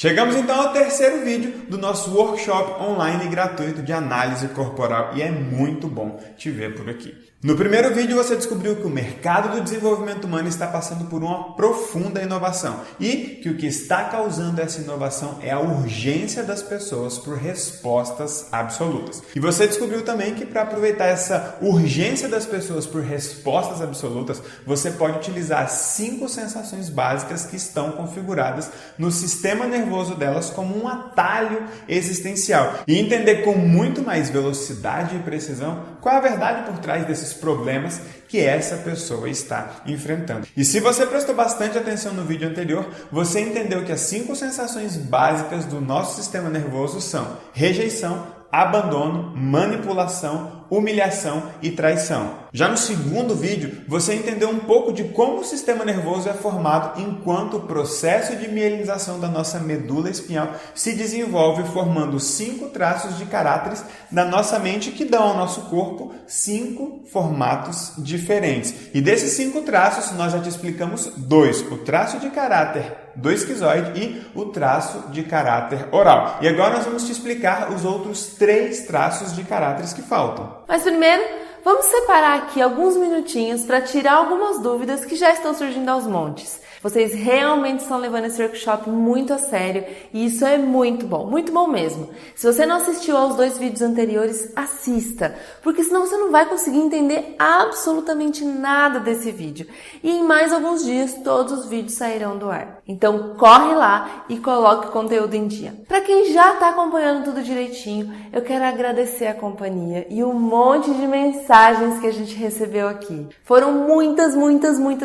Chegamos então ao terceiro vídeo do nosso workshop online gratuito de análise corporal e é muito bom te ver por aqui. No primeiro vídeo você descobriu que o mercado do desenvolvimento humano está passando por uma profunda inovação e que o que está causando essa inovação é a urgência das pessoas por respostas absolutas. E você descobriu também que para aproveitar essa urgência das pessoas por respostas absolutas, você pode utilizar 5 sensações básicas que estão configuradas no sistema nervoso delas como um atalho existencial e entender com muito mais velocidade e precisão qual é a verdade por trás desses problemas que essa pessoa está enfrentando. E se você prestou bastante atenção no vídeo anterior, você entendeu que as 5 sensações básicas do nosso sistema nervoso são rejeição, abandono, manipulação, humilhação e traição. Já no segundo vídeo, você entendeu um pouco de como o sistema nervoso é formado enquanto o processo de mielinização da nossa medula espinhal se desenvolve formando 5 traços de caráteres da nossa mente que dão ao nosso corpo 5 formatos diferentes. E desses 5 traços, nós já te explicamos 2, o traço de caráter do esquizoide e o traço de caráter oral. E agora nós vamos te explicar os outros 3 traços de caráteres que faltam. Mas primeiro, vamos separar aqui alguns minutinhos para tirar algumas dúvidas que já estão surgindo aos montes. Vocês realmente estão levando esse workshop muito a sério e isso é muito bom mesmo. Se você não assistiu aos 2 vídeos anteriores, assista, porque senão você não vai conseguir entender absolutamente nada desse vídeo. E em mais alguns dias, todos os vídeos sairão do ar. Então corre lá e coloque o conteúdo em dia. Para quem já está acompanhando tudo direitinho, eu quero agradecer a companhia e um monte de mensagens que a gente recebeu aqui. Foram muitas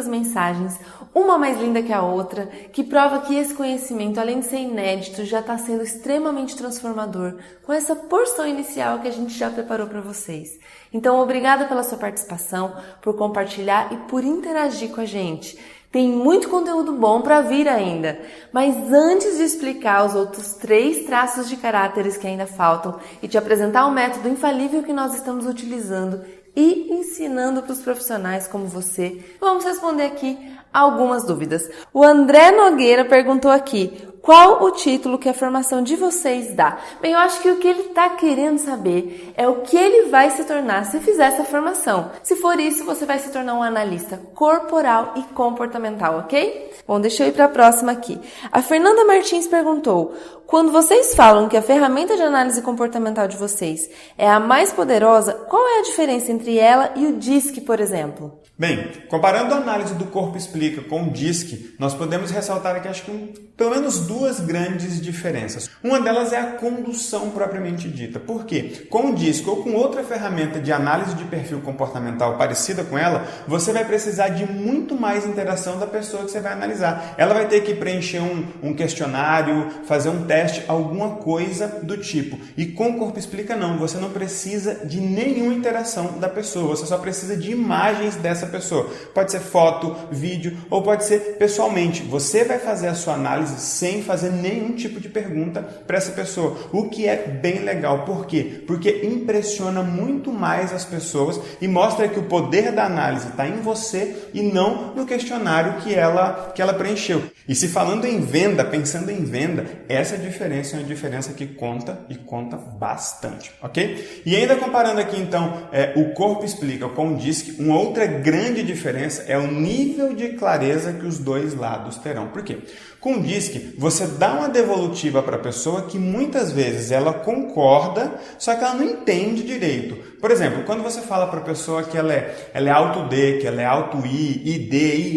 mensagens, uma mais linda que a outra, que prova que esse conhecimento, além de ser inédito, já está sendo extremamente transformador com essa porção inicial que a gente já preparou para vocês. Então, obrigada pela sua participação, por compartilhar e por interagir com a gente. Tem muito conteúdo bom para vir ainda, mas antes de explicar os outros 3 traços de caráteres que ainda faltam e te apresentar o método infalível que nós estamos utilizando e ensinando para os profissionais como você, vamos responder aqui algumas dúvidas. O André Nogueira perguntou aqui: qual o título que a formação de vocês dá? Bem, eu acho que o que ele está querendo saber é o que ele vai se tornar se fizer essa formação. Se for isso, você vai se tornar um analista corporal e comportamental, ok? Bom, deixa eu ir para a próxima aqui. A Fernanda Martins perguntou: quando vocês falam que a ferramenta de análise comportamental de vocês é a mais poderosa, qual é a diferença entre ela e o DISC, por exemplo? Bem, comparando a análise do Corpo Explica com o DISC, nós podemos ressaltar aqui, acho que pelo menos 2 grandes diferenças. Uma delas é a condução propriamente dita. Por quê? Com o DISC ou com outra ferramenta de análise de perfil comportamental parecida com ela, você vai precisar de muito mais interação da pessoa que você vai analisar. Ela vai ter que preencher um questionário, fazer um teste, alguma coisa do tipo. E com o Corpo Explica não, você não precisa de nenhuma interação da pessoa, você só precisa de imagens dessa pessoa. Pode ser foto, vídeo ou pode ser pessoalmente. Você vai fazer a sua análise sem fazer nenhum tipo de pergunta para essa pessoa, o que é bem legal. Por quê? Porque impressiona muito mais as pessoas e mostra que o poder da análise está em você e não no questionário que ela preencheu. E se falando em venda, pensando em venda, essa diferença é uma diferença que conta e conta bastante, ok? E ainda comparando aqui então o Corpo Explica com o DISC, uma outra grande diferença é o nível de clareza que os 2 lados terão. Por quê? Com o DISC, você dá uma devolutiva para a pessoa que muitas vezes ela concorda, só que ela não entende direito. Por exemplo, quando você fala para a pessoa que ela é alto D, que ela é alto I, ID,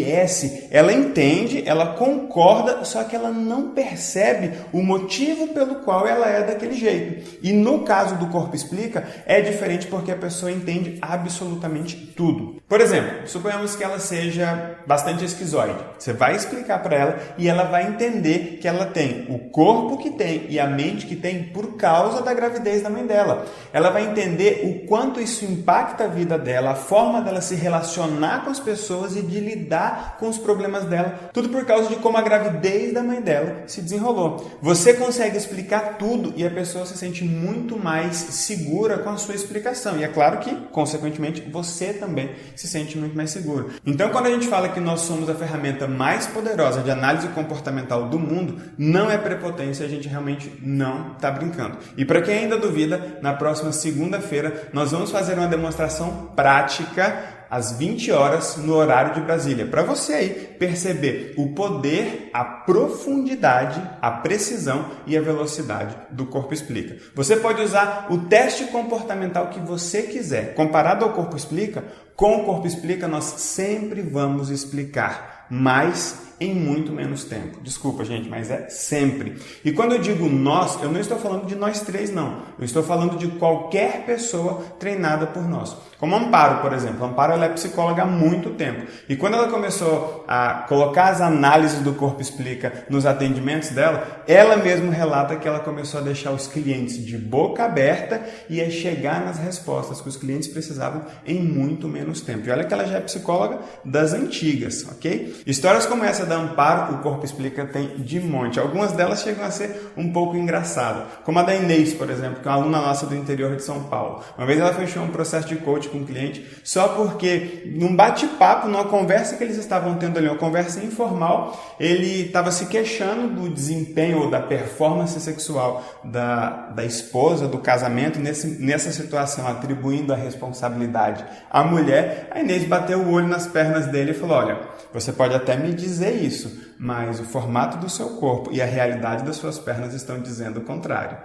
IS, ela entende, ela concorda, só que ela não percebe o motivo pelo qual ela é daquele jeito. E no caso do Corpo Explica, é diferente porque a pessoa entende absolutamente tudo. Por exemplo, suponhamos que ela seja bastante esquizoide. Você vai explicar para ela e ela vai entender que ela tem o corpo que tem e a mente que tem por causa da gravidez da mãe dela. Ela vai entender o quanto isso impacta a vida dela, a forma dela se relacionar com as pessoas e de lidar com os problemas dela. Tudo por causa de como a gravidez da mãe dela se desenrolou. Você consegue explicar tudo e a pessoa se sente muito mais segura com a sua explicação. E é claro que, consequentemente, você também se sente muito mais seguro. Então, quando a gente fala que nós somos a ferramenta mais poderosa de análise comportamental do mundo, não é prepotência, a gente realmente não está brincando. E para quem ainda duvida, na próxima segunda-feira nós vamos fazer uma demonstração prática às 20 horas no horário de Brasília, para você aí perceber o poder, a profundidade, a precisão e a velocidade do Corpo Explica. Você pode usar o teste comportamental que você quiser. Comparado ao Corpo Explica, com o Corpo Explica nós sempre vamos explicar mais em muito menos tempo. Desculpa, gente, mas é sempre. E quando eu digo nós, eu não estou falando de nós três, não. Eu estou falando de qualquer pessoa treinada por nós. Como a Amparo, por exemplo. A Amparo, ela é psicóloga há muito tempo. E quando ela começou a colocar as análises do Corpo Explica nos atendimentos dela, ela mesma relata que ela começou a deixar os clientes de boca aberta e a chegar nas respostas que os clientes precisavam em muito menos tempo. E olha que ela já é psicóloga das antigas, ok? Histórias como essa da Amparo, o Corpo Explica tem de monte. Algumas delas chegam a ser um pouco engraçadas. Como a da Inês, por exemplo, que é uma aluna nossa do interior de São Paulo. Uma vez ela fechou um processo de coaching com um cliente só porque, num bate-papo, numa conversa que eles estavam tendo ali, uma conversa informal, ele estava se queixando do desempenho ou da performance sexual da esposa, do casamento, nessa situação, atribuindo a responsabilidade à mulher. A Inês bateu o olho nas pernas dele e falou: olha, você pode até me dizer isso, mas o formato do seu corpo e a realidade das suas pernas estão dizendo o contrário.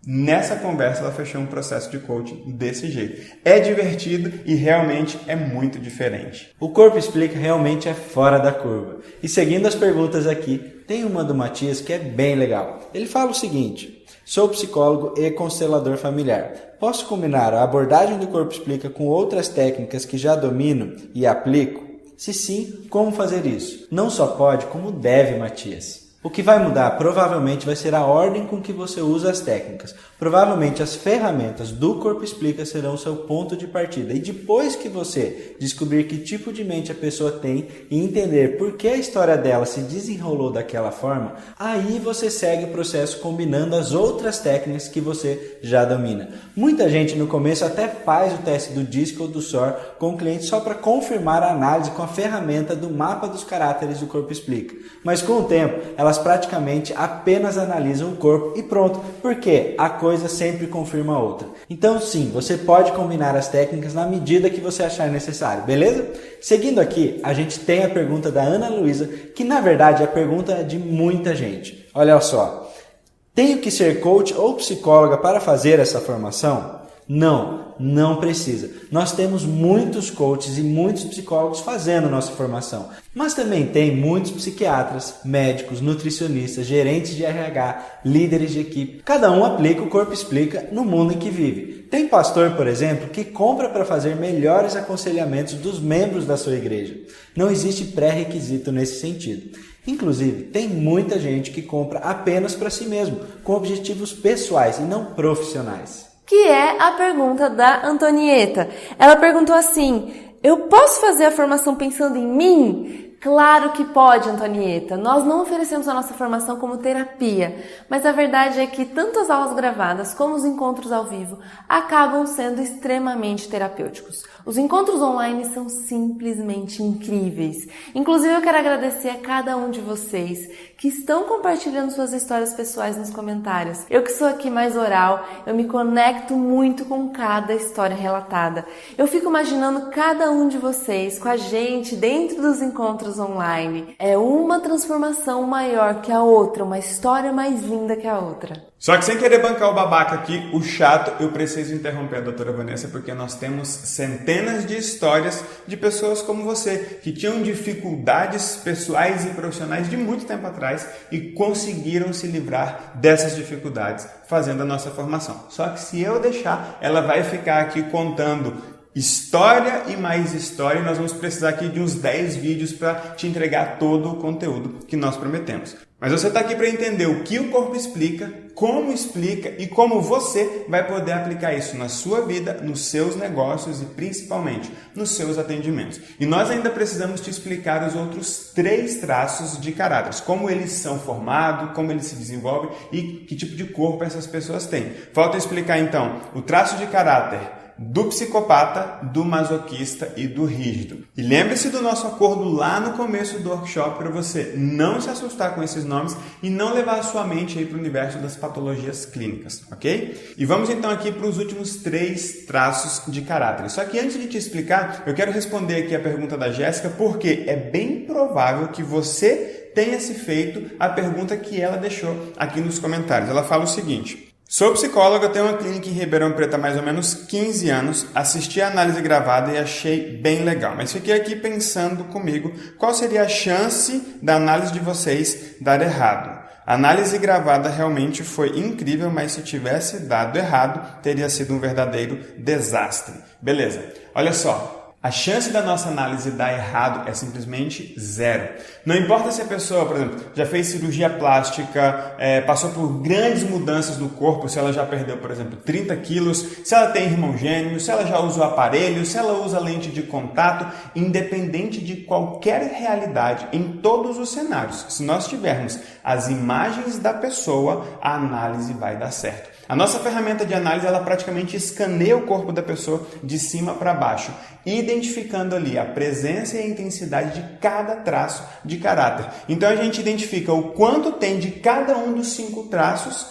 Nessa conversa ela fechou um processo de coaching desse jeito. É divertido e realmente é muito diferente. O Corpo Explica realmente é fora da curva. E seguindo as perguntas aqui, tem uma do Matias que é bem legal. Ele fala o seguinte: sou psicólogo e constelador familiar. Posso combinar a abordagem do Corpo Explica com outras técnicas que já domino e aplico? Se sim, como fazer isso? Não só pode, como deve, Matias. O que vai mudar provavelmente vai ser a ordem com que você usa as técnicas. Provavelmente as ferramentas do Corpo Explica serão o seu ponto de partida. E depois que você descobrir que tipo de mente a pessoa tem e entender por que a história dela se desenrolou daquela forma, aí você segue o processo combinando as outras técnicas que você já domina. Muita gente no começo até faz o teste do DISC ou do SOR com o cliente só para confirmar a análise com a ferramenta do mapa dos caráteres do Corpo Explica. Mas com o tempo, elas praticamente apenas analisam o corpo e pronto, porque a coisa sempre confirma a outra. Então sim, você pode combinar as técnicas na medida que você achar necessário, beleza? Seguindo aqui, a gente tem a pergunta da Ana Luísa, que na verdade é a pergunta de muita gente. Olha só, tenho que ser coach ou psicóloga para fazer essa formação? Não precisa. Nós temos muitos coaches e muitos psicólogos fazendo nossa formação, mas também tem muitos psiquiatras, médicos, nutricionistas, gerentes de RH, líderes de equipe. Cada um aplica o Corpo Explica no mundo em que vive. Tem pastor, por exemplo, que compra para fazer melhores aconselhamentos dos membros da sua igreja. Não existe pré-requisito nesse sentido. Inclusive, tem muita gente que compra apenas para si mesmo, com objetivos pessoais e não profissionais. Que é a pergunta da Antonieta. Ela perguntou assim: eu posso fazer a formação pensando em mim? Claro que pode, Antonieta. Nós não oferecemos a nossa formação como terapia, mas a verdade é que tanto as aulas gravadas como os encontros ao vivo acabam sendo extremamente terapêuticos. Os encontros online são simplesmente incríveis. Inclusive, eu quero agradecer a cada um de vocês que estão compartilhando suas histórias pessoais nos comentários. Eu que sou aqui mais oral, eu me conecto muito com cada história relatada. Eu fico imaginando cada um de vocês com a gente dentro dos encontros online. É uma transformação maior que a outra, uma história mais linda que a outra. Só que sem querer bancar o babaca aqui, o chato, eu preciso interromper a doutora Vanessa, porque nós temos centenas de histórias de pessoas como você, que tinham dificuldades pessoais e profissionais de muito tempo atrás e conseguiram se livrar dessas dificuldades fazendo a nossa formação. Só que se eu deixar, ela vai ficar aqui contando história e mais história, e nós vamos precisar aqui de uns 10 vídeos para te entregar todo o conteúdo que nós prometemos. Mas você está aqui para entender o que o corpo explica, como explica e como você vai poder aplicar isso na sua vida, nos seus negócios e principalmente nos seus atendimentos. E nós ainda precisamos te explicar os outros 3 traços de caráter, como eles são formados, como eles se desenvolvem e que tipo de corpo essas pessoas têm. Falta explicar então o traço de caráter do psicopata, do masoquista e do rígido. E lembre-se do nosso acordo lá no começo do workshop para você não se assustar com esses nomes e não levar a sua mente para o universo das patologias clínicas, ok? E vamos então aqui para os últimos 3 traços de caráter. Só que antes de te explicar, eu quero responder aqui a pergunta da Jéssica, porque é bem provável que você tenha se feito a pergunta que ela deixou aqui nos comentários. Ela fala o seguinte: sou psicóloga, tenho uma clínica em Ribeirão Preto há mais ou menos 15 anos, assisti a análise gravada e achei bem legal, mas fiquei aqui pensando comigo qual seria a chance da análise de vocês dar errado. A análise gravada realmente foi incrível, mas se tivesse dado errado, teria sido um verdadeiro desastre. Beleza, olha só. A chance da nossa análise dar errado é simplesmente 0. Não importa se a pessoa, por exemplo, já fez cirurgia plástica, passou por grandes mudanças no corpo, se ela já perdeu, por exemplo, 30 quilos, se ela tem irmão gêmeo, se ela já usa o aparelho, se ela usa lente de contato, independente de qualquer realidade, em todos os cenários. Se nós tivermos as imagens da pessoa, a análise vai dar certo. A nossa ferramenta de análise, ela praticamente escaneia o corpo da pessoa de cima para baixo, identificando ali a presença e a intensidade de cada traço de caráter. Então a gente identifica o quanto tem de cada um dos 5 traços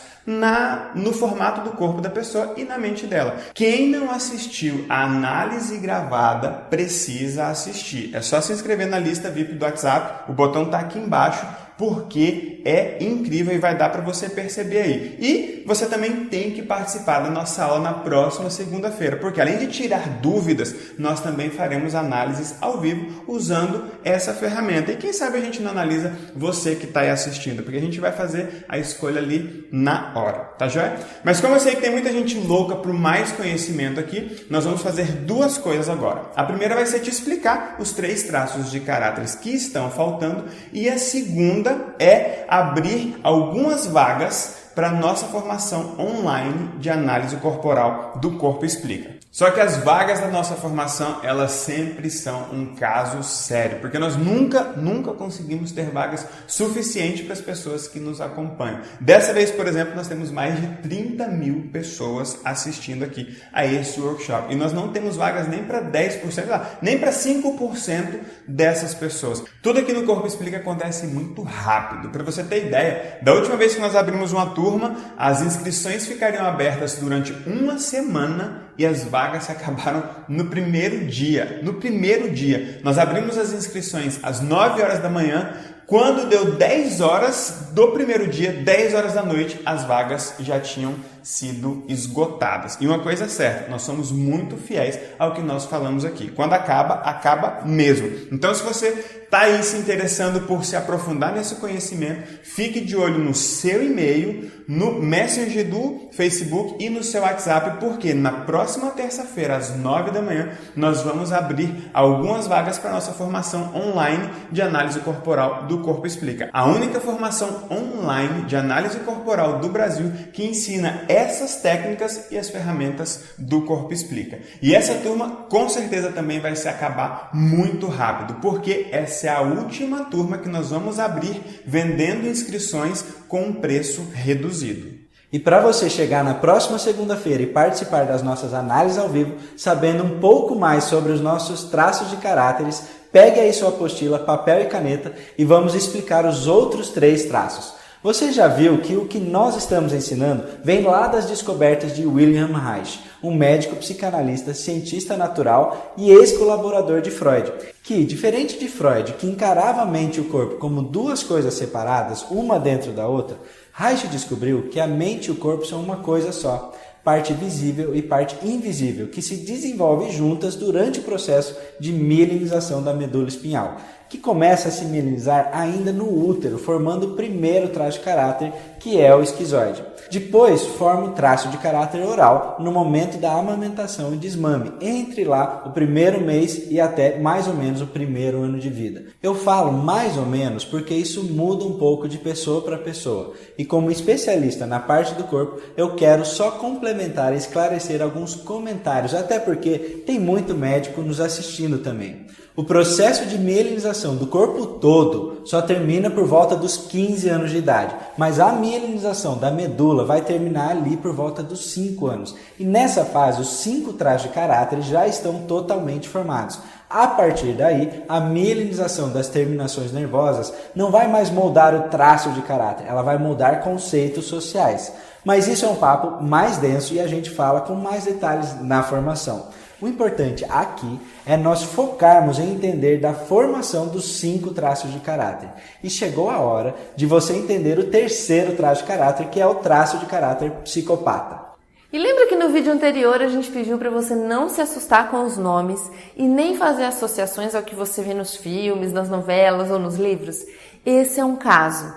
no formato do corpo da pessoa e na mente dela. Quem não assistiu a análise gravada precisa assistir. É só se inscrever na lista VIP do WhatsApp, o botão está aqui embaixo, porque é incrível e vai dar para você perceber aí. E você também tem que participar da nossa aula na próxima segunda-feira, porque além de tirar dúvidas, nós também faremos análises ao vivo usando essa ferramenta. E quem sabe a gente não analisa você que está aí assistindo, porque a gente vai fazer a escolha ali na hora, tá joia? Mas como eu sei que tem muita gente louca por mais conhecimento aqui, nós vamos fazer 2 coisas agora. A primeira vai ser te explicar os 3 traços de caráteres que estão faltando, e a segunda é abrir algumas vagas para a nossa formação online de análise corporal do Corpo Explica. Só que as vagas da nossa formação, elas sempre são um caso sério, porque nós nunca conseguimos ter vagas suficientes para as pessoas que nos acompanham. Dessa vez, por exemplo, nós temos mais de 30 mil pessoas assistindo aqui a esse workshop. E nós não temos vagas nem para 10%, nem para 5% dessas pessoas. Tudo aqui no Corpo Explica acontece muito rápido. Para você ter ideia, da última vez que nós abrimos uma turma, as inscrições ficariam abertas durante uma semana e as vagas se acabaram no primeiro dia. No primeiro dia. Nós abrimos as inscrições às 9 horas da manhã. Quando deu 10 horas do primeiro dia, 10 horas da noite, as vagas já tinham sido esgotadas. E uma coisa é certa, nós somos muito fiéis ao que nós falamos aqui. Quando acaba, acaba mesmo. Então, se você está aí se interessando por se aprofundar nesse conhecimento, fique de olho no seu e-mail, no Messenger do Facebook e no seu WhatsApp, porque na próxima terça-feira, às 9 da manhã, nós vamos abrir algumas vagas para a nossa formação online de análise corporal do Corpo Explica. A única formação online de análise corporal do Brasil que ensina essas técnicas e as ferramentas do Corpo Explica. E essa turma com certeza também vai se acabar muito rápido, porque essa é a última turma que nós vamos abrir vendendo inscrições com um preço reduzido. E para você chegar na próxima segunda-feira e participar das nossas análises ao vivo, sabendo um pouco mais sobre os nossos traços de caráteres, pegue aí sua apostila, papel e caneta e vamos explicar os outros 3 traços. Você já viu que o que nós estamos ensinando vem lá das descobertas de Wilhelm Reich, um médico psicanalista, cientista natural e ex-colaborador de Freud, que, diferente de Freud, que encarava a mente e o corpo como 2 coisas separadas, uma dentro da outra, Reich descobriu que a mente e o corpo são uma coisa só, parte visível e parte invisível, que se desenvolve juntas durante o processo de mielinização da medula espinhal, que começa a se mielinizar ainda no útero, formando o primeiro traço de caráter, que é o esquizoide. Depois forma o traço de caráter oral no momento da amamentação e desmame, entre lá o primeiro mês e até mais ou menos o primeiro ano de vida. Eu falo mais ou menos porque isso muda um pouco de pessoa para pessoa. E como especialista na parte do corpo, eu quero só complementar e esclarecer alguns comentários, até porque tem muito médico nos assistindo também. O processo de mielinização do corpo todo só termina por volta dos 15 anos de idade, mas a mielinização da medula vai terminar ali por volta dos 5 anos. E nessa fase, os 5 traços de caráter já estão totalmente formados. A partir daí, a mielinização das terminações nervosas não vai mais moldar o traço de caráter, ela vai moldar conceitos sociais. Mas isso é um papo mais denso e a gente fala com mais detalhes na formação. O importante aqui é nós focarmos em entender da formação dos 5 traços de caráter. E chegou a hora de você entender o terceiro traço de caráter, que é o traço de caráter psicopata. E lembra que no vídeo anterior a gente pediu para você não se assustar com os nomes e nem fazer associações ao que você vê nos filmes, nas novelas ou nos livros? Esse é um caso.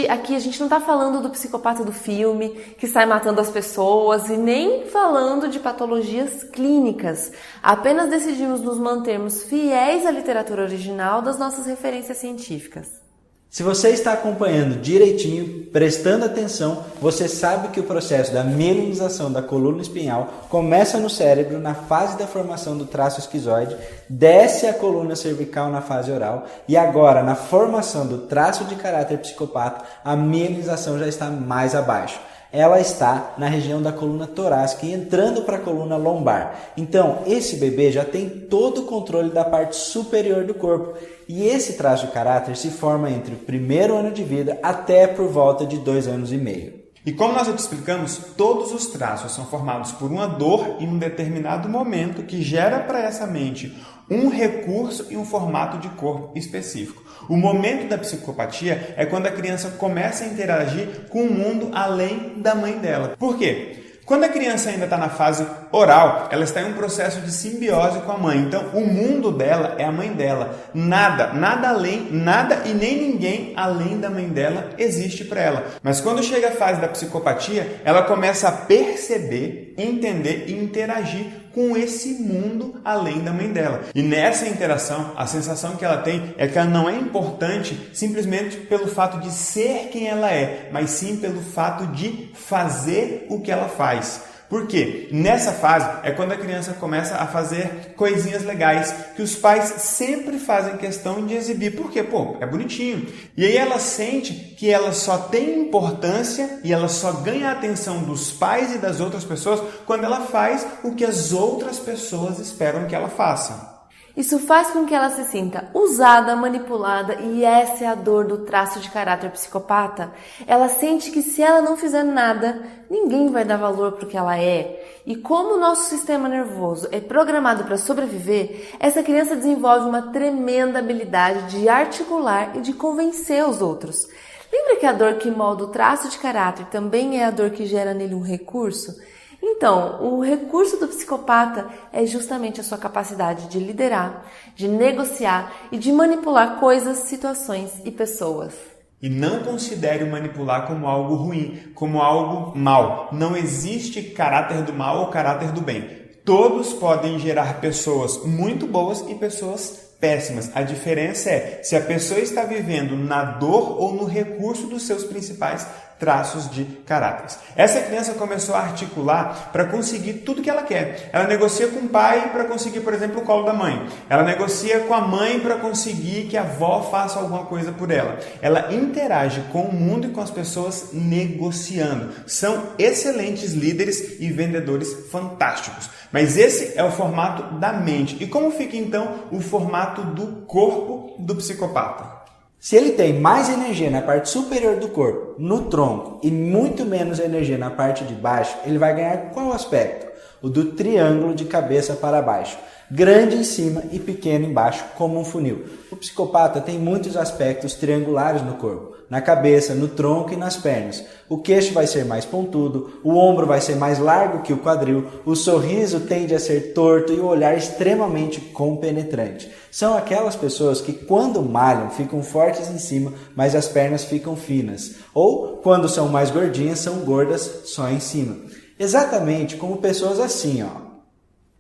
Aqui a gente não está falando do psicopata do filme que sai matando as pessoas e nem falando de patologias clínicas. Apenas decidimos nos mantermos fiéis à literatura original das nossas referências científicas. Se você está acompanhando direitinho, prestando atenção, você sabe que o processo da mielinização da coluna espinhal começa no cérebro na fase da formação do traço esquizoide, desce a coluna cervical na fase oral e agora na formação do traço de caráter psicopata, a mielinização já está mais abaixo. Ela está na região da coluna torácica e entrando para a coluna lombar. Então, esse bebê já tem todo o controle da parte superior do corpo. E esse traço de caráter se forma entre o primeiro ano de vida até por volta de 2 anos e meio. E como nós já te explicamos, todos os traços são formados por uma dor em um determinado momento que gera para essa mente um recurso e um formato de corpo específico. O momento da psicopatia é quando a criança começa a interagir com o mundo além da mãe dela. Por quê? Quando a criança ainda está na fase oral, ela está em um processo de simbiose com a mãe. Então, o mundo dela é a mãe dela. Nada além, nada e nem ninguém além da mãe dela existe para ela. Mas quando chega a fase da psicopatia, ela começa a perceber, entender e interagir com esse mundo além da mãe dela. E nessa interação, a sensação que ela tem é que ela não é importante simplesmente pelo fato de ser quem ela é, mas sim pelo fato de fazer o que ela faz. Por quê? Nessa fase é quando a criança começa a fazer coisinhas legais que os pais sempre fazem questão de exibir. Por quê? É bonitinho. E aí ela sente que ela só tem importância e ela só ganha a atenção dos pais e das outras pessoas quando ela faz o que as outras pessoas esperam que ela faça. Isso faz com que ela se sinta usada, manipulada e essa é a dor do traço de caráter psicopata. Ela sente que se ela não fizer nada, ninguém vai dar valor para o que ela é. E como o nosso sistema nervoso é programado para sobreviver, essa criança desenvolve uma tremenda habilidade de articular e de convencer os outros. Lembra que a dor que molda o traço de caráter também é a dor que gera nele um recurso? Então, o recurso do psicopata é justamente a sua capacidade de liderar, de negociar e de manipular coisas, situações e pessoas. E não considere o manipular como algo ruim, como algo mal. Não existe caráter do mal ou caráter do bem. Todos podem gerar pessoas muito boas e pessoas péssimas. A diferença é se a pessoa está vivendo na dor ou no recurso dos seus principais traços de caráter. Essa criança começou a articular para conseguir tudo que ela quer. Ela negocia com o pai para conseguir, por exemplo, o colo da mãe. Ela negocia com a mãe para conseguir que a avó faça alguma coisa por ela. Ela interage com o mundo e com as pessoas negociando. São excelentes líderes e vendedores fantásticos. Mas esse é o formato da mente. E como fica então o formato do corpo do psicopata? Se ele tem mais energia na parte superior do corpo, no tronco, e muito menos energia na parte de baixo, ele vai ganhar qual aspecto? O do triângulo de cabeça para baixo. grande em cima e pequeno embaixo, como um funil. O psicopata tem muitos aspectos triangulares no corpo, na cabeça, no tronco e nas pernas. O queixo vai ser mais pontudo, o ombro vai ser mais largo que o quadril, o sorriso tende a ser torto e o olhar extremamente compenetrante. São aquelas pessoas que quando malham ficam fortes em cima, mas as pernas ficam finas. Ou quando são mais gordinhas, são gordas só em cima. Exatamente como pessoas assim, ó.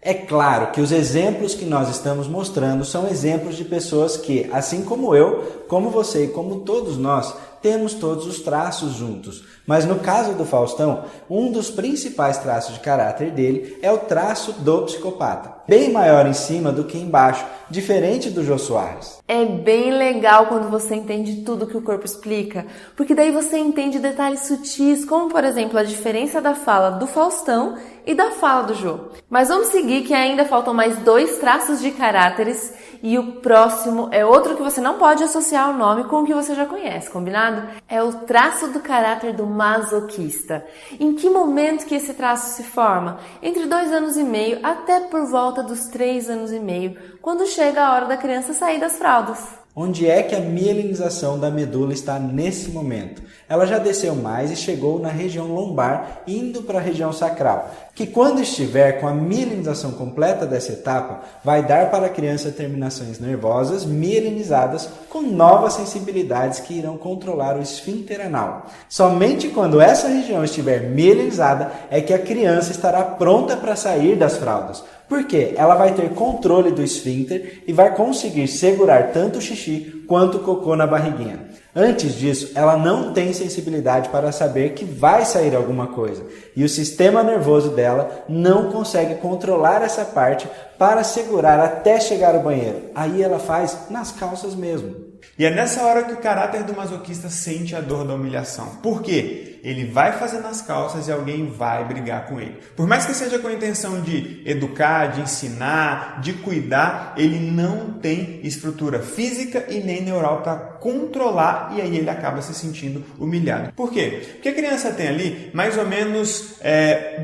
É claro que os exemplos que nós estamos mostrando são exemplos de pessoas que, assim como eu, como você e como todos nós, temos todos os traços juntos. Mas no caso do Faustão, um dos principais traços de caráter dele é o traço do psicopata. Bem maior em cima do que embaixo, diferente do Jô Soares. É bem legal quando você entende tudo que o corpo explica, porque daí você entende detalhes sutis, como por exemplo a diferença da fala do Faustão e da fala do Jô. Mas vamos seguir que ainda faltam mais 2 traços de caráteres e o próximo é outro que você não pode associar o nome com o que você já conhece, combinado? É o traço do caráter do masoquista. Em que momento que esse traço se forma? Entre 2 anos e meio até por volta dos 3 anos e meio, quando chega a hora da criança sair das fraldas. Onde é que a mielinização da medula está nesse momento? Ela já desceu mais e chegou na região lombar, indo para a região sacral, que quando estiver com a mielinização completa dessa etapa, vai dar para a criança terminações nervosas mielinizadas com novas sensibilidades que irão controlar o esfíncter anal. Somente quando essa região estiver mielinizada é que a criança estará pronta para sair das fraldas. Porque ela vai ter controle do esfíncter e vai conseguir segurar tanto o xixi quanto o cocô na barriguinha. Antes disso, ela não tem sensibilidade para saber que vai sair alguma coisa. E o sistema nervoso dela não consegue controlar essa parte para segurar até chegar ao banheiro. Aí ela faz nas calças mesmo. E é nessa hora que o caráter do masoquista sente a dor da humilhação. Por quê? Ele vai fazer nas calças e alguém vai brigar com ele. Por mais que seja com a intenção de educar, de ensinar, de cuidar, ele não tem estrutura física e nem neural para controlar e aí ele acaba se sentindo humilhado. Por quê? Porque a criança tem ali mais ou menos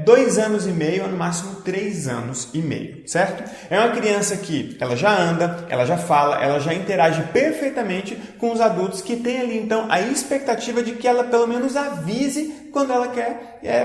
2 anos e meio, ou no máximo 3 anos e meio, certo? É uma criança que ela já anda, ela já fala, ela já interage perfeitamente com os adultos que tem ali então a expectativa de que ela pelo menos avise quando ela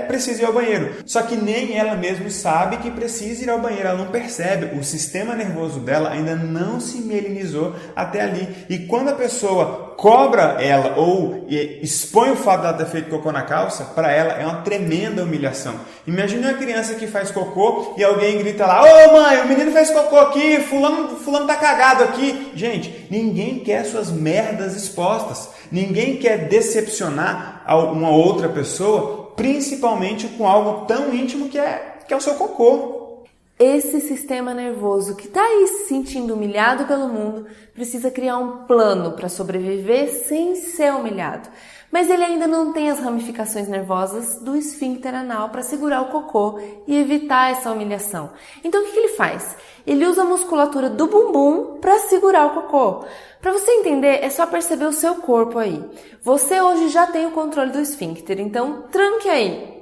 precisa ir ao banheiro. Só que nem ela mesma sabe que precisa ir ao banheiro, ela não percebe, o sistema nervoso dela ainda não se mielinizou até ali. E quando a pessoa cobra ela ou expõe o fato de ela ter feito cocô na calça, para ela é uma tremenda humilhação. Imagine uma criança que faz cocô e alguém grita lá: "Ô mãe, o menino fez cocô aqui, fulano tá cagado aqui". Gente, ninguém quer suas merdas expostas. Ninguém quer decepcionar uma outra pessoa, principalmente com algo tão íntimo que é o seu cocô. Esse sistema nervoso que está aí se sentindo humilhado pelo mundo precisa criar um plano para sobreviver sem ser humilhado. Mas ele ainda não tem as ramificações nervosas do esfíncter anal para segurar o cocô e evitar essa humilhação. Então o que ele faz? Ele usa a musculatura do bumbum para segurar o cocô. Para você entender, é só perceber o seu corpo aí. Você hoje já tem o controle do esfíncter, então tranque aí.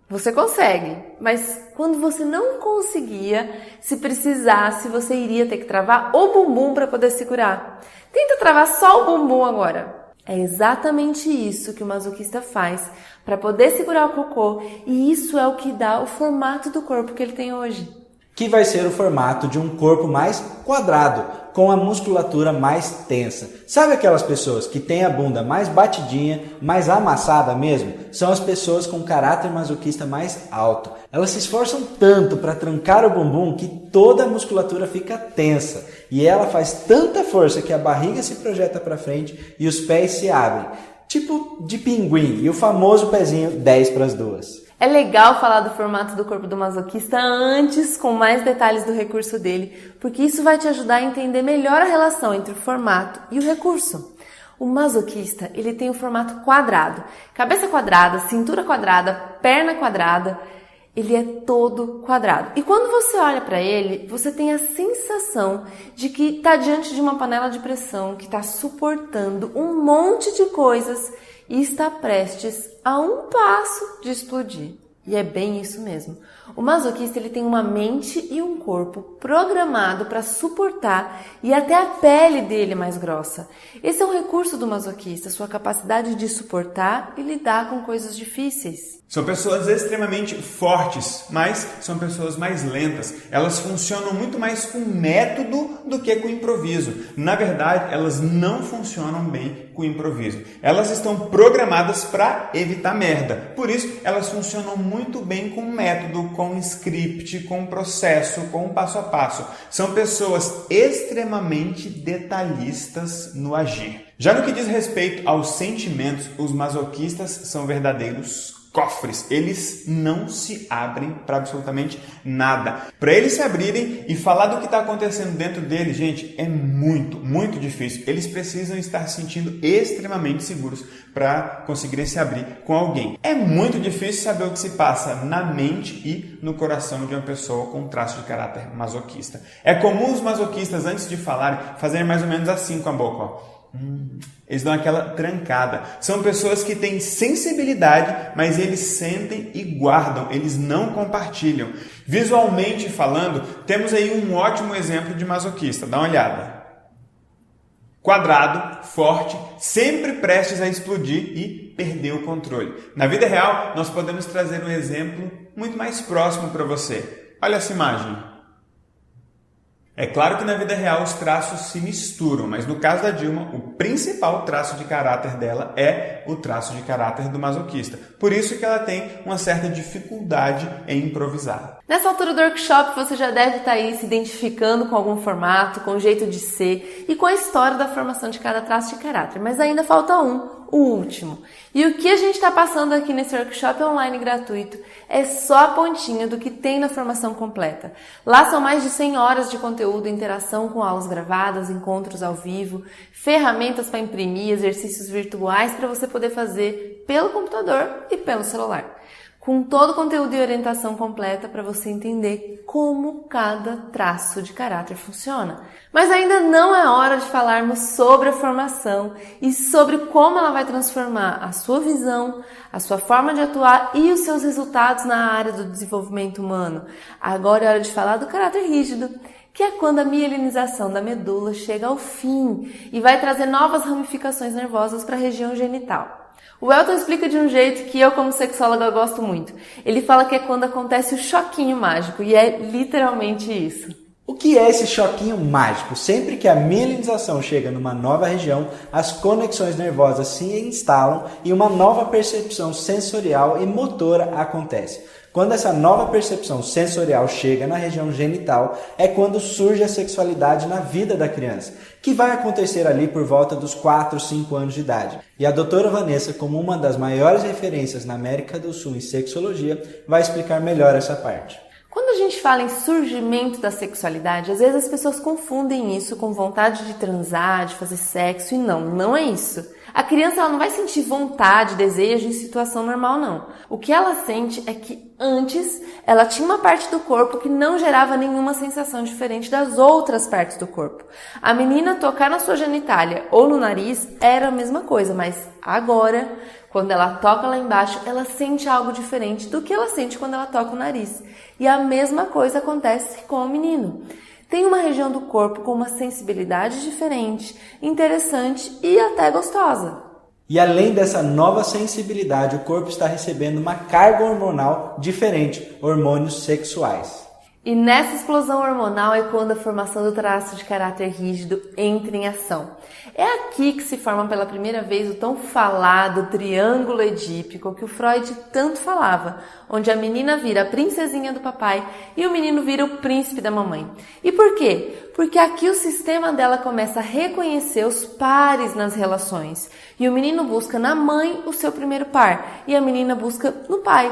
Você consegue, mas quando você não conseguia, se precisasse, você iria ter que travar o bumbum para poder segurar. Tenta travar só o bumbum agora. É exatamente isso que o masoquista faz para poder segurar o cocô, e isso é o que dá o formato do corpo que ele tem hoje. Que vai ser o formato de um corpo mais quadrado, com a musculatura mais tensa. Sabe aquelas pessoas que têm a bunda mais batidinha, mais amassada mesmo? São as pessoas com caráter masoquista mais alto. Elas se esforçam tanto para trancar o bumbum que toda a musculatura fica tensa. E ela faz tanta força que a barriga se projeta para frente e os pés se abrem. Tipo de pinguim e o famoso pezinho 10 para as 2. É legal falar do formato do corpo do masoquista antes, com mais detalhes do recurso dele, porque isso vai te ajudar a entender melhor a relação entre o formato e o recurso. O masoquista, ele tem o formato quadrado, cabeça quadrada, cintura quadrada, perna quadrada, ele é todo quadrado. E quando você olha para ele, você tem a sensação de que está diante de uma panela de pressão que está suportando um monte de coisas e está prestes a um passo de explodir. E é bem isso mesmo. O masoquista ele tem uma mente e um corpo programado para suportar e até a pele dele é mais grossa. Esse é um recurso do masoquista, sua capacidade de suportar e lidar com coisas difíceis. São pessoas extremamente fortes, mas são pessoas mais lentas. Elas funcionam muito mais com método do que com improviso. Na verdade, elas não funcionam bem com improviso. Elas estão programadas para evitar merda. Por isso, elas funcionam muito bem com método, com script, com processo, com passo a passo. São pessoas extremamente detalhistas no agir. Já no que diz respeito aos sentimentos, os masoquistas são verdadeiros cofres. Eles não se abrem para absolutamente nada. Para eles se abrirem e falar do que está acontecendo dentro deles, gente, é muito difícil. Eles precisam estar se sentindo extremamente seguros para conseguirem se abrir com alguém. É muito difícil saber o que se passa na mente e no coração de uma pessoa com traço de caráter masoquista. É comum os masoquistas, antes de falarem, fazerem mais ou menos assim com a boca, ó. Eles dão aquela trancada. São pessoas que têm sensibilidade, mas eles sentem e guardam, eles não compartilham. Visualmente falando, temos aí um ótimo exemplo de masoquista. Dá uma olhada. Quadrado, forte, sempre prestes a explodir e perder o controle. Na vida real, nós podemos trazer um exemplo muito mais próximo para você. Olha essa imagem. É claro que na vida real os traços se misturam, mas no caso da Dilma, o principal traço de caráter dela é o traço de caráter do masoquista. Por isso que ela tem uma certa dificuldade em improvisar. Nessa altura do workshop você já deve estar aí se identificando com algum formato, com o jeito de ser e com a história da formação de cada traço de caráter, mas ainda falta o último. E o que a gente está passando aqui nesse workshop online gratuito é só a pontinha do que tem na formação completa. Lá são mais de 100 horas de conteúdo, interação com aulas gravadas, encontros ao vivo, ferramentas para imprimir, exercícios virtuais para você poder fazer pelo computador e pelo celular. Com todo o conteúdo e orientação completa para você entender como cada traço de caráter funciona. Mas ainda não é hora de falarmos sobre a formação e sobre como ela vai transformar a sua visão, a sua forma de atuar e os seus resultados na área do desenvolvimento humano. Agora é hora de falar do caráter rígido, que é quando a mielinização da medula chega ao fim e vai trazer novas ramificações nervosas para a região genital. O Elton explica de um jeito que eu, como sexóloga, gosto muito. Ele fala que é quando acontece o choquinho mágico, e é literalmente isso. O que é esse choquinho mágico? Sempre que a mielinização chega numa nova região, as conexões nervosas se instalam e uma nova percepção sensorial e motora acontece. Quando essa nova percepção sensorial chega na região genital, é quando surge a sexualidade na vida da criança, que vai acontecer ali por volta dos 4, 5 anos de idade. E a doutora Vanessa, como uma das maiores referências na América do Sul em sexologia, vai explicar melhor essa parte. Quando a gente fala em surgimento da sexualidade, às vezes as pessoas confundem isso com vontade de transar, de fazer sexo, e não é isso. A criança ela não vai sentir vontade, desejo em situação normal, não. O que ela sente é que antes ela tinha uma parte do corpo que não gerava nenhuma sensação diferente das outras partes do corpo. A menina tocar na sua genitália ou no nariz era a mesma coisa, mas agora, quando ela toca lá embaixo, ela sente algo diferente do que ela sente quando ela toca o nariz. E a mesma coisa acontece com o menino. Tem uma região do corpo com uma sensibilidade diferente, interessante e até gostosa. E além dessa nova sensibilidade, o corpo está recebendo uma carga hormonal diferente, hormônios sexuais. E nessa explosão hormonal é quando a formação do traço de caráter rígido entra em ação. É aqui que se forma pela primeira vez o tão falado triângulo edípico que o Freud tanto falava, onde a menina vira a princesinha do papai e o menino vira o príncipe da mamãe. E por quê? Porque aqui o sistema dela começa a reconhecer os pares nas relações. E o menino busca na mãe o seu primeiro par e a menina busca no pai.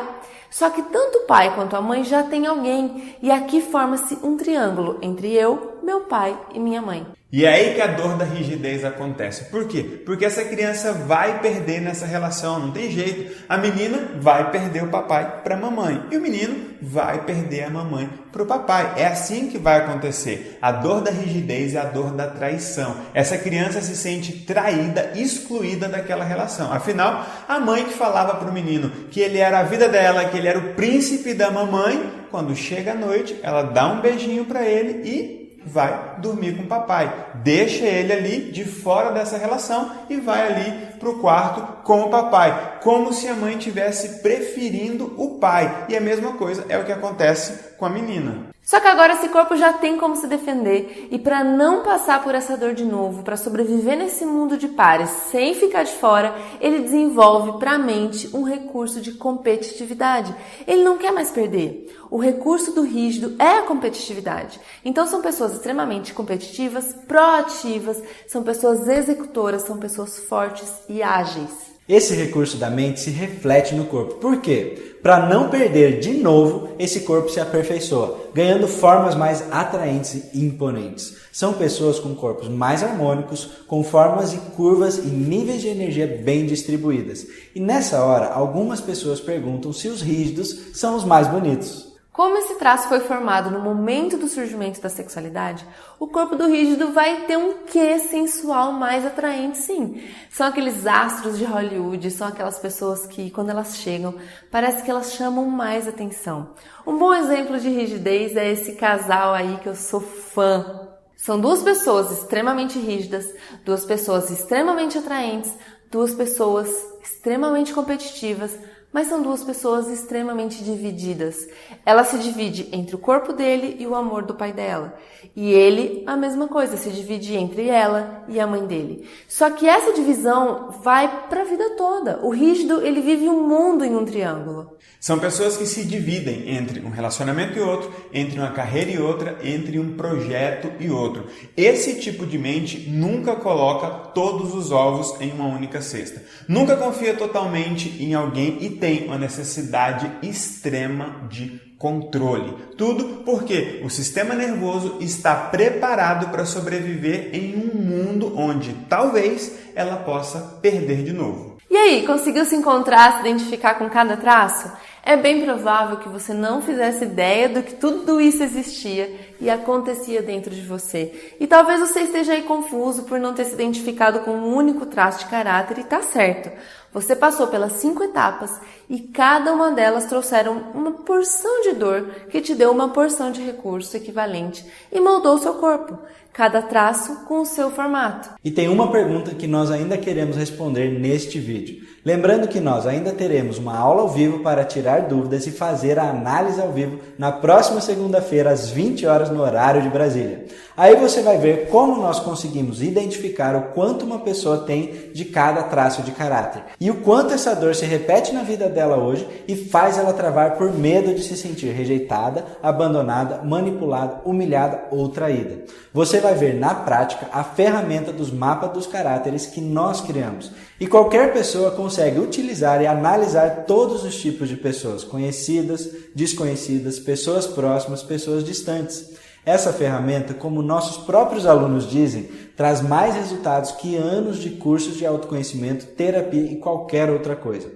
Só que tanto o pai quanto a mãe já tem alguém, e aqui forma-se um triângulo entre eu, meu pai e minha mãe. E é aí que a dor da rigidez acontece. Por quê? Porque essa criança vai perder nessa relação, não tem jeito. A menina vai perder o papai para a mamãe e o menino vai perder a mamãe para o papai. É assim que vai acontecer. A dor da rigidez é a dor da traição. Essa criança se sente traída, excluída daquela relação. Afinal, a mãe que falava para o menino que ele era a vida dela, que ele era o príncipe da mamãe, quando chega a noite, ela dá um beijinho para ele e vai dormir com o papai, deixa ele ali de fora dessa relação e vai ali para o quarto com o papai, como se a mãe estivesse preferindo o pai. E a mesma coisa é o que acontece com a menina. Só que agora esse corpo já tem como se defender e para não passar por essa dor de novo, para sobreviver nesse mundo de pares sem ficar de fora, ele desenvolve para a mente um recurso de competitividade. Ele não quer mais perder. O recurso do rígido é a competitividade. Então são pessoas extremamente competitivas, proativas, são pessoas executoras, são pessoas fortes e ágeis. Esse recurso da mente se reflete no corpo. Por quê? Para não perder de novo, esse corpo se aperfeiçoa, ganhando formas mais atraentes e imponentes. São pessoas com corpos mais harmônicos, com formas e curvas e níveis de energia bem distribuídas. E nessa hora, algumas pessoas perguntam se os rígidos são os mais bonitos. Como esse traço foi formado no momento do surgimento da sexualidade, o corpo do rígido vai ter um quê sensual mais atraente, sim. São aqueles astros de Hollywood, são aquelas pessoas que, quando elas chegam, parece que elas chamam mais atenção. Um bom exemplo de rigidez é esse casal aí que eu sou fã. São duas pessoas extremamente rígidas, duas pessoas extremamente atraentes, duas pessoas extremamente competitivas, mas são duas pessoas extremamente divididas. Ela se divide entre o corpo dele e o amor do pai dela. E ele, a mesma coisa, se divide entre ela e a mãe dele. Só que essa divisão vai para a vida toda. O rígido, ele vive um mundo em um triângulo. São pessoas que se dividem entre um relacionamento e outro, entre uma carreira e outra, entre um projeto e outro. Esse tipo de mente nunca coloca todos os ovos em uma única cesta. Nunca confia totalmente em alguém e tem uma necessidade extrema de controle. Tudo porque o sistema nervoso está preparado para sobreviver em um mundo onde talvez ela possa perder de novo. E aí, conseguiu se encontrar, se identificar com cada traço? É bem provável que você não fizesse ideia do que tudo isso existia e acontecia dentro de você. E talvez você esteja aí confuso por não ter se identificado com um único traço de caráter e tá certo. Você passou pelas 5 etapas e cada uma delas trouxeram uma porção de dor que te deu uma porção de recurso equivalente e moldou o seu corpo. Cada traço com o seu formato. E tem uma pergunta que nós ainda queremos responder neste vídeo. Lembrando que nós ainda teremos uma aula ao vivo para tirar dúvidas e fazer a análise ao vivo na próxima segunda-feira às 20 horas no horário de Brasília. Aí você vai ver como nós conseguimos identificar o quanto uma pessoa tem de cada traço de caráter e o quanto essa dor se repete na vida dela hoje e faz ela travar por medo de se sentir rejeitada, abandonada, manipulada, humilhada ou traída. Você vai ver na prática a ferramenta dos mapas dos caráteres que nós criamos. E qualquer pessoa consegue utilizar e analisar todos os tipos de pessoas, conhecidas, desconhecidas, pessoas próximas, pessoas distantes. Essa ferramenta, como nossos próprios alunos dizem, traz mais resultados que anos de cursos de autoconhecimento, terapia e qualquer outra coisa.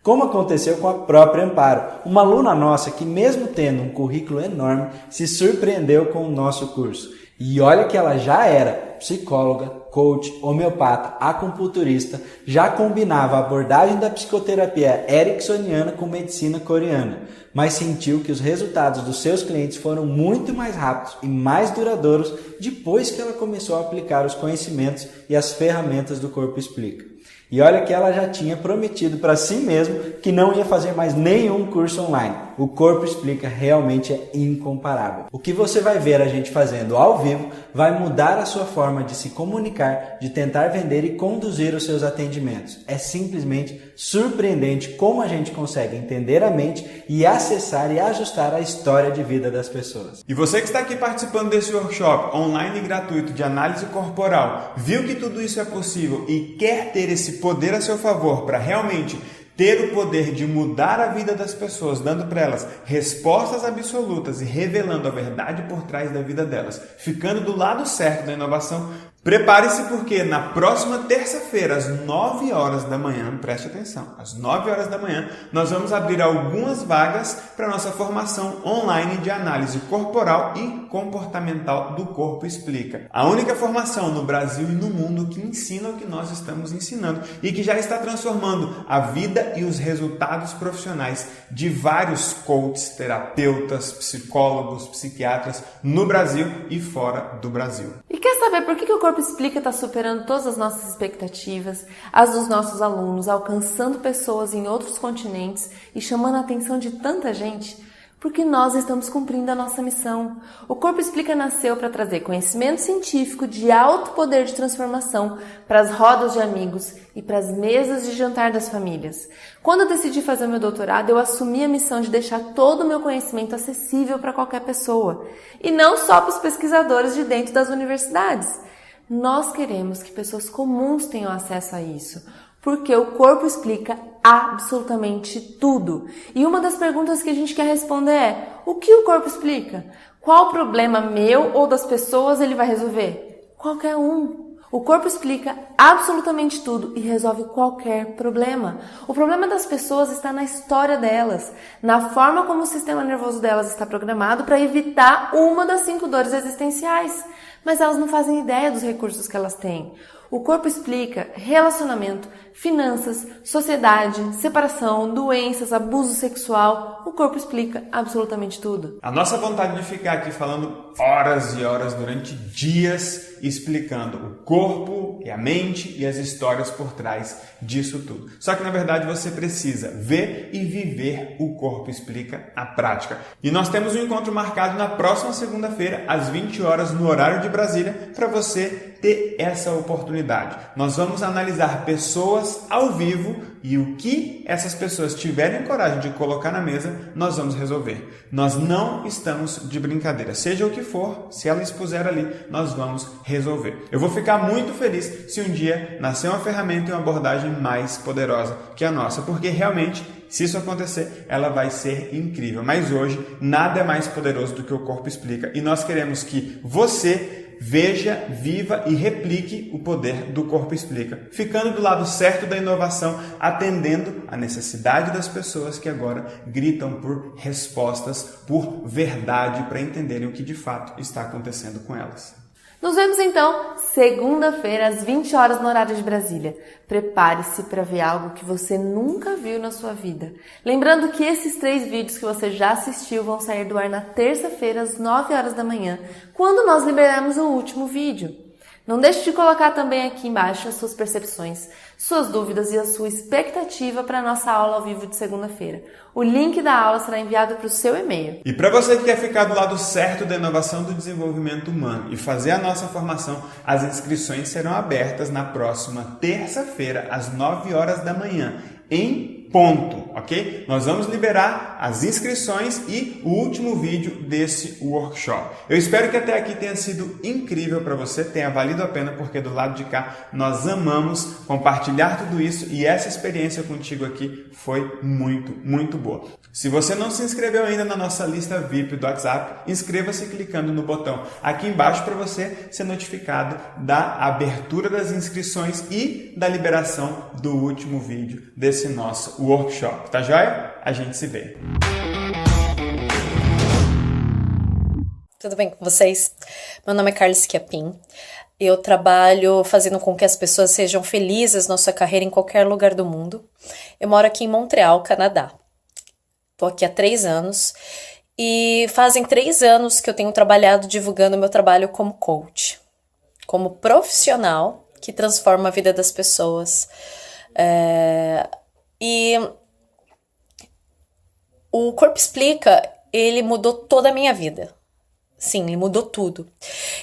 Como aconteceu com a própria Amparo, uma aluna nossa que, mesmo tendo um currículo enorme, se surpreendeu com o nosso curso. E olha que ela já era psicóloga, coach, homeopata, acupunturista, já combinava a abordagem da psicoterapia ericksoniana com medicina coreana, mas sentiu que os resultados dos seus clientes foram muito mais rápidos e mais duradouros depois que ela começou a aplicar os conhecimentos e as ferramentas do Corpo Explica. E olha que ela já tinha prometido para si mesma que não ia fazer mais nenhum curso online. O Corpo Explica realmente é incomparável. O que você vai ver a gente fazendo ao vivo vai mudar a sua forma de se comunicar, de tentar vender e conduzir os seus atendimentos. É simplesmente surpreendente como a gente consegue entender a mente e acessar e ajustar a história de vida das pessoas. E você que está aqui participando desse workshop online e gratuito de análise corporal, viu que tudo isso é possível e quer ter esse poder a seu favor para realmente ter o poder de mudar a vida das pessoas, dando para elas respostas absolutas e revelando a verdade por trás da vida delas, ficando do lado certo da inovação, prepare-se porque na próxima terça-feira, às 9 horas da manhã, preste atenção, às 9 horas da manhã, nós vamos abrir algumas vagas para nossa formação online de análise corporal e comportamental do Corpo Explica. A única formação no Brasil e no mundo que ensina o que nós estamos ensinando e que já está transformando a vida e os resultados profissionais de vários coaches, terapeutas, psicólogos, psiquiatras no Brasil e fora do Brasil. E quer saber por que o Corpo Explica está superando todas as nossas expectativas, as dos nossos alunos, alcançando pessoas em outros continentes e chamando a atenção de tanta gente? Porque nós estamos cumprindo a nossa missão. O Corpo Explica nasceu para trazer conhecimento científico de alto poder de transformação para as rodas de amigos e para as mesas de jantar das famílias. Quando eu decidi fazer o meu doutorado, eu assumi a missão de deixar todo o meu conhecimento acessível para qualquer pessoa. E não só para os pesquisadores de dentro das universidades. Nós queremos que pessoas comuns tenham acesso a isso, porque o Corpo explica absolutamente tudo. E uma das perguntas que a gente quer responder é: o que o Corpo explica? Qual problema meu ou das pessoas ele vai resolver? Qualquer um. O Corpo explica absolutamente tudo e resolve qualquer problema. O problema das pessoas está na história delas, na forma como o sistema nervoso delas está programado para evitar uma das 5 dores existenciais. Mas elas não fazem ideia dos recursos que elas têm. O Corpo explica relacionamento, finanças, sociedade, separação, doenças, abuso sexual. O Corpo explica absolutamente tudo. A nossa vontade de ficar aqui falando horas e horas durante dias explicando o corpo e a mente e as histórias por trás disso tudo. Só que na verdade você precisa ver e viver o Corpo Explica na prática. E nós temos um encontro marcado na próxima segunda-feira às 20 horas no horário de Brasília para você ter essa oportunidade. Nós vamos analisar pessoas ao vivo e o que essas pessoas tiverem coragem de colocar na mesa, nós vamos resolver. Nós não estamos de brincadeira. Seja o que for, se ela expuser ali, nós vamos resolver. Eu vou ficar muito feliz se um dia nascer uma ferramenta e uma abordagem mais poderosa que a nossa, porque realmente, se isso acontecer, ela vai ser incrível. Mas hoje, nada é mais poderoso do que o Corpo Explica. E nós queremos que você veja, viva e replique o poder do Corpo Explica, ficando do lado certo da inovação, atendendo a necessidade das pessoas que agora gritam por respostas, por verdade, para entenderem o que de fato está acontecendo com elas. Nos vemos então segunda-feira às 20 horas no horário de Brasília. Prepare-se para ver algo que você nunca viu na sua vida. Lembrando que esses 3 vídeos que você já assistiu vão sair do ar na terça-feira às 9 horas da manhã, quando nós liberarmos o último vídeo. Não deixe de colocar também aqui embaixo as suas percepções, suas dúvidas e a sua expectativa para a nossa aula ao vivo de segunda-feira. O link da aula será enviado para o seu e-mail. E para você que quer ficar do lado certo da inovação do desenvolvimento humano e fazer a nossa formação, as inscrições serão abertas na próxima terça-feira, às 9 horas da manhã, em ponto, ok? Nós vamos liberar as inscrições e o último vídeo desse workshop. Eu espero que até aqui tenha sido incrível para você, tenha valido a pena, porque do lado de cá nós amamos compartilhar tudo isso e essa experiência contigo aqui foi muito, muito boa. Se você não se inscreveu ainda na nossa lista VIP do WhatsApp, inscreva-se clicando no botão aqui embaixo para você ser notificado da abertura das inscrições e da liberação do último vídeo desse nosso workshop. Tá joia? A gente se vê. Tudo bem com vocês? Meu nome é Carla Schiappin. Eu trabalho fazendo com que as pessoas sejam felizes na sua carreira em qualquer lugar do mundo. Eu moro aqui em Montreal, Canadá. Estou aqui há 3 anos e fazem 3 anos que eu tenho trabalhado divulgando meu trabalho como coach, como profissional que transforma a vida das pessoas. E o Corpo Explica, ele mudou toda a minha vida. Sim, ele mudou tudo.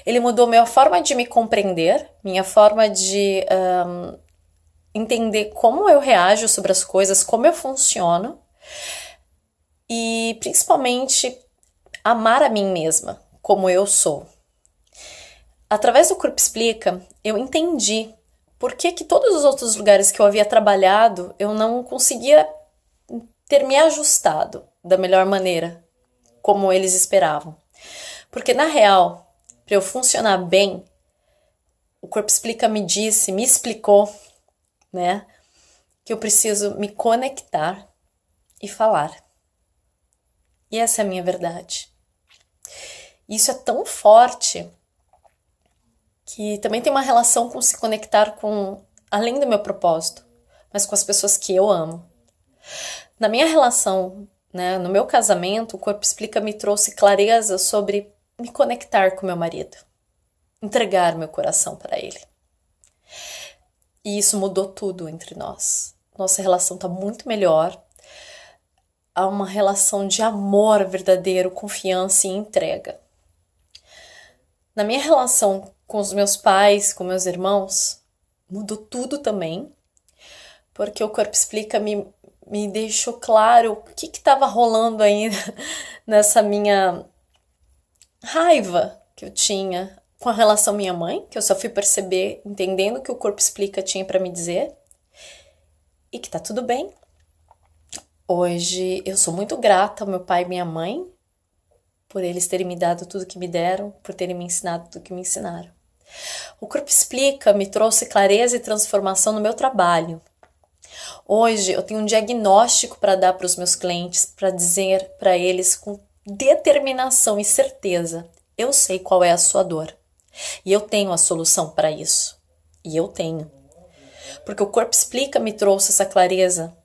Ele mudou minha forma de me compreender, minha forma de entender como eu reajo sobre as coisas, como eu funciono. E principalmente amar a mim mesma, como eu sou. Através do Corpo Explica, eu entendi por que que todos os outros lugares que eu havia trabalhado, eu não conseguia ter me ajustado da melhor maneira, como eles esperavam. Porque, na real, para eu funcionar bem, o Corpo Explica me explicou, né, que eu preciso me conectar e falar. E essa é a minha verdade. Isso é tão forte que também tem uma relação com se conectar com, além do meu propósito, mas com as pessoas que eu amo. Na minha relação, né, no meu casamento, o Corpo Explica me trouxe clareza sobre me conectar com meu marido, entregar meu coração para ele. E isso mudou tudo entre nós. Nossa relação está muito melhor. Há uma relação de amor verdadeiro, confiança e entrega. Na minha relação com os meus pais, com meus irmãos, mudou tudo também, porque o Corpo Explica me deixou claro o que estava rolando aí nessa minha raiva que eu tinha com a relação minha mãe, que eu só fui perceber entendendo o que o Corpo Explica tinha para me dizer, e que tá tudo bem. Hoje eu sou muito grata ao meu pai e minha mãe por eles terem me dado tudo que me deram, por terem me ensinado tudo que me ensinaram. O Corpo Explica me trouxe clareza e transformação no meu trabalho. Hoje eu tenho um diagnóstico para dar para os meus clientes, para dizer para eles com determinação e certeza: eu sei qual é a sua dor e eu tenho a solução para isso. E eu tenho. Porque o Corpo Explica me trouxe essa clareza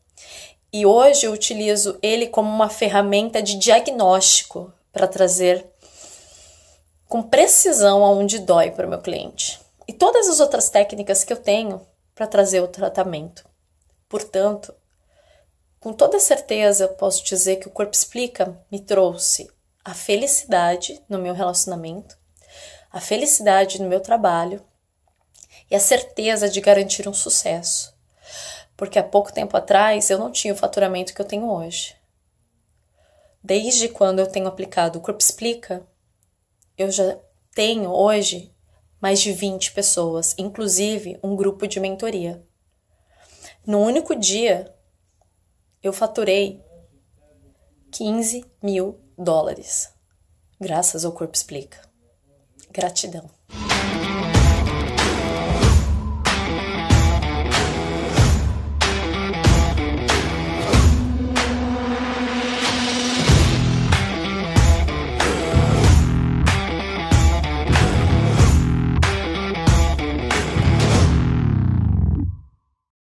e hoje eu utilizo ele como uma ferramenta de diagnóstico para trazer com precisão aonde dói para o meu cliente. E todas as outras técnicas que eu tenho para trazer o tratamento. Portanto, com toda certeza eu posso dizer que o Corpo Explica me trouxe a felicidade no meu relacionamento, a felicidade no meu trabalho e a certeza de garantir um sucesso. Porque há pouco tempo atrás eu não tinha o faturamento que eu tenho hoje. Desde quando eu tenho aplicado o Corpo Explica, eu já tenho hoje mais de 20 pessoas, inclusive um grupo de mentoria. No único dia, eu faturei $15 mil, graças ao Corpo Explica. Gratidão.